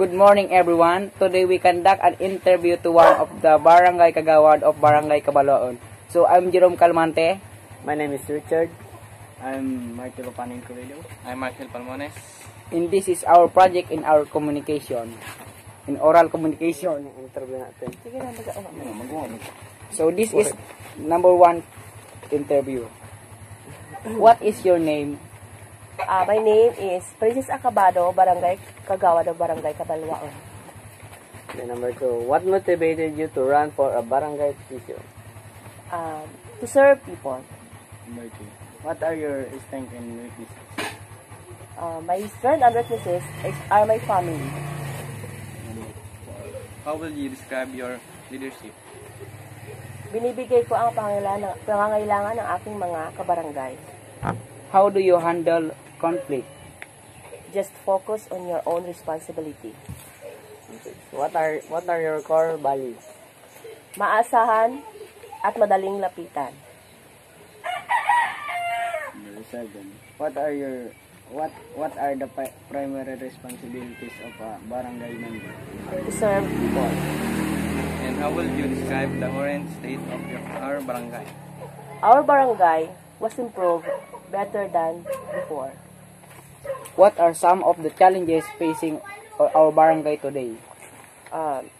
Good morning everyone. Today we conduct an interview to one of the Barangay Kagawad of Barangay Cabaloon. So I'm Jerome Calmante. My name is Richard. I'm Martelo Panin Corredo. I'm Marcel Palmones. And this is our project in our communication. In oral communication. Interview natin. So this is number 1 interview. What is your name? My name is Princess Acabado, Barangay Kagawad of Barangay Cabaloon. Okay, number 2. What motivated you to run for a barangay position? To serve people. Number 2. What are your strengths and weaknesses? My strength and weaknesses are my family. How will you describe your leadership? Binibigay ko ang pangangailangan ng aking mga kabarangay. How do you handle conflict? Just focus on your own responsibility. What are your core values? Maasahan at madaling lapitan. Number 7. What are the primary responsibilities of a barangay member? To serve people. And how will you describe the current state of our barangay? Our barangay was improved better than before. What are some of the challenges facing our barangay today?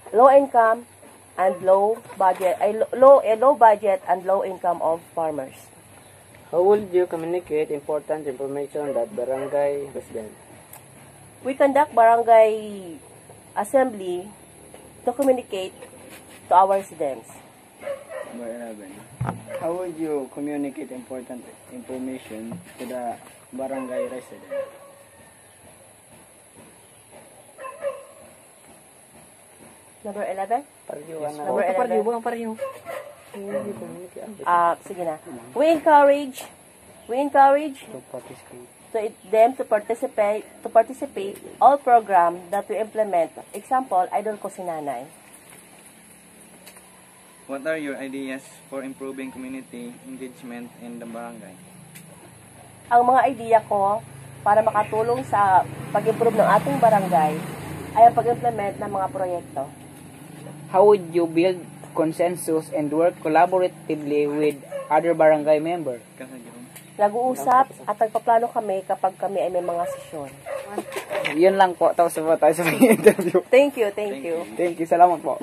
Low income and low budget and low income of farmers. How would you communicate important information that barangay residents? We conduct barangay assembly to communicate to our residents. Number 11. How would you communicate important information to the barangay resident? Number 11? Number 11. Sige na. We encourage To participate. them to participate all program that we implement. Example, Idol Ko Si Nanay. What are your ideas for improving community engagement in the barangay? Ang mga idea ko para makatulong sa pag-improve ng ating barangay ay ang pag-implement ng mga proyekto. How would you build consensus and work collaboratively with other barangay members? Nag-uusap at nagpaplano kami kapag kami ay may mga sesyon. Yun lang po. Tapos na po tayo sa interview. Thank you. Thank you. Salamat po.